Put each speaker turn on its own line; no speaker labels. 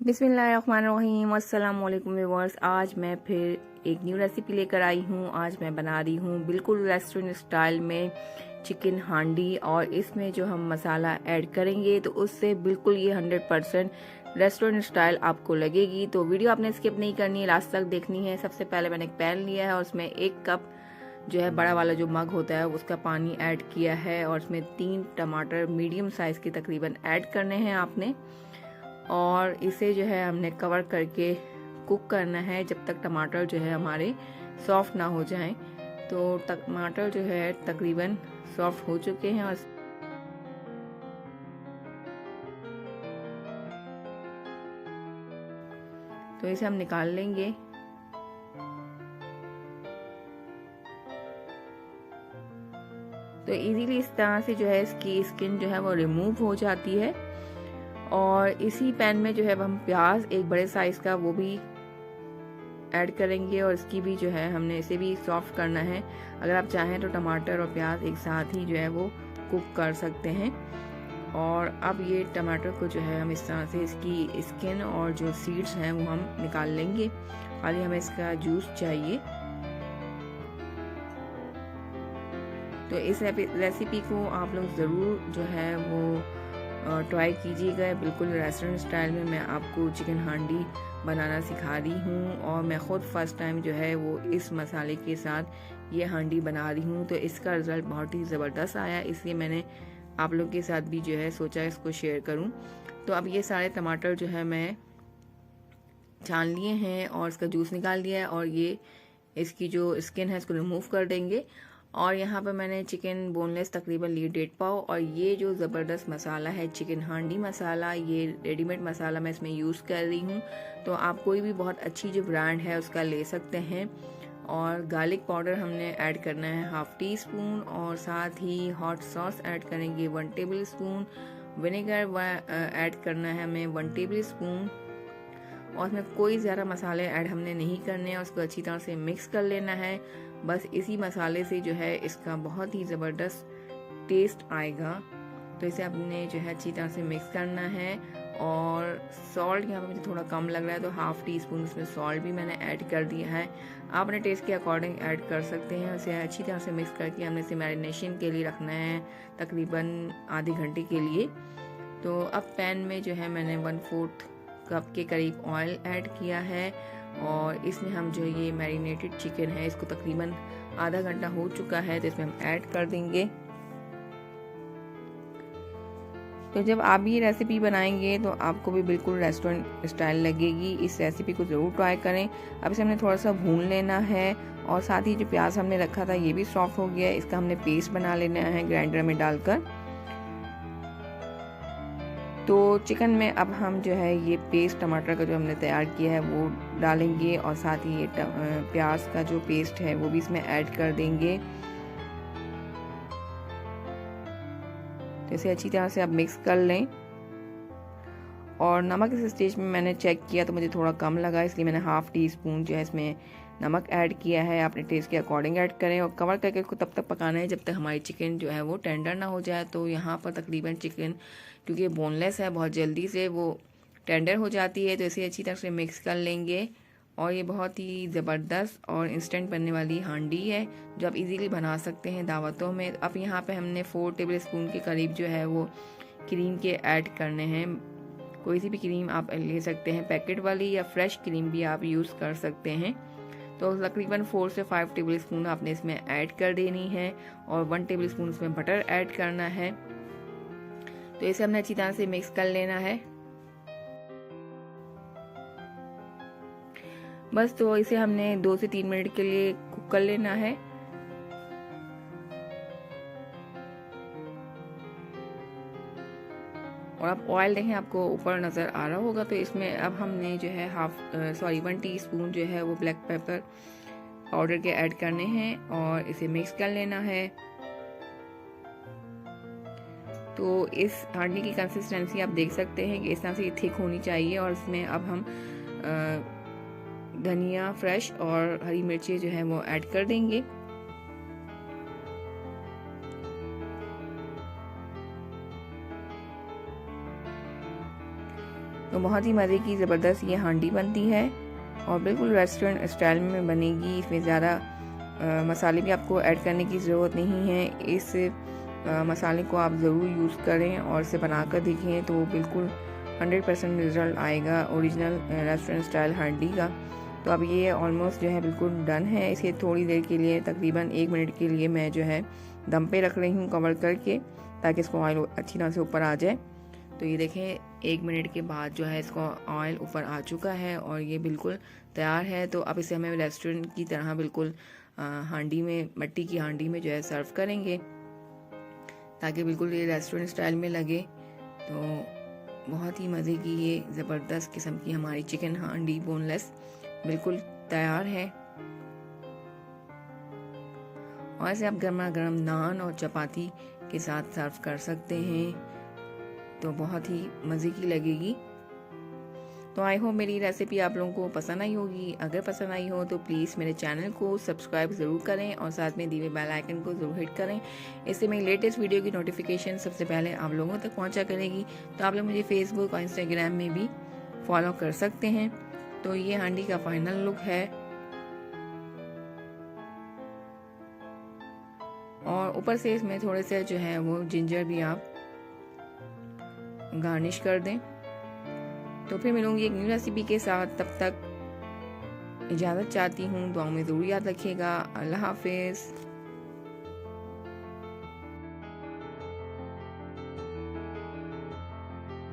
बिस्मिल्लाहिर्रहमानिर्रहीम, अस्सलाम वालेकुम व्यूअर्स। आज मैं फिर एक न्यू रेसिपी लेकर आई हूँ। आज मैं बना रही हूँ बिल्कुल रेस्टोरेंट स्टाइल में चिकन हांडी, और इसमें जो हम मसाला ऐड करेंगे तो उससे बिल्कुल ये 100% रेस्टोरेंट स्टाइल आपको लगेगी। तो वीडियो आपने स्किप नहीं करनी है, लास्ट तक देखनी है। सबसे पहले मैंने एक पैन लिया है और उसमें 1 कप जो है बड़ा वाला जो मग होता है उसका पानी ऐड किया है, और उसमें 3 टमाटर मीडियम साइज के तकरीबन ऐड करने हैं आपने। और इसे जो है हमने कवर करके कुक करना है जब तक टमाटर जो है हमारे सॉफ्ट ना हो जाएं। तो टमाटर जो है तकरीबन सॉफ्ट हो चुके हैं, और तो इसे हम निकाल लेंगे। तो इजीली इस तरह से जो है इसकी स्किन जो है वो रिमूव हो जाती है। और इसी पैन में जो है हम प्याज एक बड़े साइज का वो भी ऐड करेंगे, और इसकी भी जो है हमने इसे भी सॉफ्ट करना है। अगर आप चाहें तो टमाटर और प्याज एक साथ ही जो है वो कुक कर सकते हैं। और अब ये टमाटर को जो है हम इस तरह से इसकी स्किन और जो सीड्स हैं वो हम निकाल लेंगे। खाली हमें इसका जूस चाहिए। तो इस रेसिपी को आप लोग ज़रूर जो है वो ट्राई कीजिएगा। बिल्कुल रेस्टोरेंट स्टाइल में मैं आपको चिकन हांडी बनाना सिखा रही हूँ, और मैं ख़ुद फर्स्ट टाइम जो है वो इस मसाले के साथ ये हांडी बना रही हूँ। तो इसका रिज़ल्ट बहुत ही ज़बरदस्त आया, इसलिए मैंने आप लोग के साथ भी जो है सोचा इसको शेयर करूँ। तो अब ये सारे टमाटर जो है मैं छान लिए हैं और इसका जूस निकाल दिया है, और ये इसकी जो स्किन है इसको रिमूव कर देंगे। और यहाँ पर मैंने चिकन बोनलेस तकरीबन लिए 1.5 पाव, और ये जो ज़बरदस्त मसाला है चिकन हांडी मसाला, ये रेडीमेड मसाला मैं इसमें यूज़ कर रही हूँ। तो आप कोई भी बहुत अच्छी जो ब्रांड है उसका ले सकते हैं। और गार्लिक पाउडर हमने ऐड करना है 1/2 टीस्पून, और साथ ही हॉट सॉस ऐड करेंगे 1 टेबल स्पून, विनेगर ऐड करना है हमें 1 टेबल स्पून। और इसमें कोई ज़्यादा मसाले ऐड हमने नहीं करने हैं। उसको अच्छी तरह से मिक्स कर लेना है। बस इसी मसाले से जो है इसका बहुत ही ज़बरदस्त टेस्ट आएगा। तो इसे आपने जो है अच्छी तरह से मिक्स करना है। और सॉल्ट यहाँ पे मुझे थोड़ा कम लग रहा है, तो 1/2 टीस्पून इसमें सॉल्ट भी मैंने ऐड कर दिया है। आप अपने टेस्ट के अकॉर्डिंग ऐड कर सकते हैं। इसे अच्छी तरह से मिक्स करके हमने इसे मैरिनेशन के लिए रखना है तकरीबन आधे घंटे के लिए। तो अब पैन में जो है मैंने 1/4 कप के करीब ऑयल ऐड किया है, और इसमें हम जो ये मैरिनेटेड चिकन है इसको तकरीबन आधा घंटा हो चुका है, तो इसमें हम ऐड कर देंगे। तो जब आप ये रेसिपी बनाएंगे तो आपको भी बिल्कुल रेस्टोरेंट स्टाइल लगेगी। इस रेसिपी को ज़रूर ट्राई करें। अब इसे हमने थोड़ा सा भून लेना है, और साथ ही जो प्याज हमने रखा था ये भी सॉफ्ट हो गया है। इसका हमने पेस्ट बना लेना है ग्राइंडर में डालकर। तो चिकन में अब हम जो है ये पेस्ट टमाटर का जो हमने तैयार किया है वो डालेंगे, और साथ ही ये प्याज का जो पेस्ट है वो भी इसमें ऐड कर देंगे। तो इसे अच्छी तरह से आप मिक्स कर लें। और नमक इस स्टेज में मैंने चेक किया तो मुझे थोड़ा कम लगा, इसलिए मैंने 1/2 टीस्पून जो है इसमें नमक ऐड किया है। अपने टेस्ट के अकॉर्डिंग ऐड करें, और कवर करके इसको तब तक पकाना है जब तक हमारी चिकन जो है वो टेंडर ना हो जाए। तो यहाँ पर तकरीबन चिकन क्योंकि बोनलेस है बहुत जल्दी से वो टेंडर हो जाती है, तो इसे अच्छी तरह से मिक्स कर लेंगे। और ये बहुत ही ज़बरदस्त और इंस्टेंट बनने वाली हांडी है जो आप इजीली बना सकते हैं दावतों में। अब यहाँ पे हमने 4 टेबल स्पून के करीब जो है वो क्रीम के ऐड करने हैं। कोई सी भी क्रीम आप ले सकते हैं, पैकेट वाली या फ्रेश क्रीम भी आप यूज़ कर सकते हैं। तो तकरीबन 4 से 5 टेबल स्पून आपने इसमें ऐड कर देनी है, और 1 टेबल स्पून इसमें बटर ऐड करना है। तो इसे हमने अच्छी तरह से मिक्स कर लेना है बस। तो इसे हमने 2 से 3 मिनट के लिए कुक कर लेना है। और आप ऑयल देखें आपको ऊपर नज़र आ रहा होगा। तो इसमें अब हमने जो है 1 टीस्पून जो है वो ब्लैक पेपर पाउडर के ऐड करने हैं, और इसे मिक्स कर लेना है। तो इस हांडी की कंसिस्टेंसी आप देख सकते हैं कि इस तरह से थिक होनी चाहिए। और इसमें अब हम धनिया फ्रेश और हरी मिर्ची जो है वो ऐड कर देंगे। तो बहुत ही मज़े की ज़बरदस्त ये हांडी बनती है और बिल्कुल रेस्टोरेंट स्टाइल में बनेगी। इसमें ज़्यादा मसाले भी आपको ऐड करने की ज़रूरत नहीं है। इस मसाले को आप ज़रूर यूज़ करें और इसे बनाकर देखें तो बिल्कुल 100% रिज़ल्ट आएगा ओरिजिनल रेस्टोरेंट स्टाइल हांडी का। तो अब ये ऑलमोस्ट जो है बिल्कुल डन है। इसे थोड़ी देर के लिए तकरीबन 1 मिनट के लिए मैं जो है दम पे रख रही हूँ कवर करके, ताकि इसको ऑयल अच्छी तरह से ऊपर आ जाए। तो ये देखें 1 मिनट के बाद जो है इसको ऑयल ऊपर आ चुका है और ये बिल्कुल तैयार है। तो अब इसे हमें रेस्टोरेंट की तरह बिल्कुल हांडी में, मट्टी की हांडी में जो है सर्व करेंगे, ताकि बिल्कुल ये रेस्टोरेंट स्टाइल में लगे। तो बहुत ही मज़े की ये ज़बरदस्त किस्म की हमारी चिकन हांडी बोनलेस बिल्कुल तैयार है। और इसे आप गर्मा गर्म नान और चपाती के साथ सर्व कर सकते हैं, तो बहुत ही मज़े की लगेगी। तो आई होप मेरी रेसिपी आप लोगों को पसंद आई होगी। अगर पसंद आई हो तो प्लीज़ मेरे चैनल को सब्सक्राइब ज़रूर करें और साथ में दिए बेल आइकन को ज़रूर हिट करें। इससे मेरी लेटेस्ट वीडियो की नोटिफिकेशन सबसे पहले आप लोगों तक पहुंचा करेगी। तो आप लोग मुझे फेसबुक और इंस्टाग्राम में भी फॉलो कर सकते हैं। तो ये हांडी का फाइनल लुक है और ऊपर से इसमें थोड़े से जो है वो जिंजर भी आप गार्निश कर दें। तो फिर मिलूंगी एक न्यू रेसिपी के साथ, तब तक इजाज़त चाहती हूँ। दुआओं में ज़रूर याद रखिएगा। अल्लाह हाफिज़।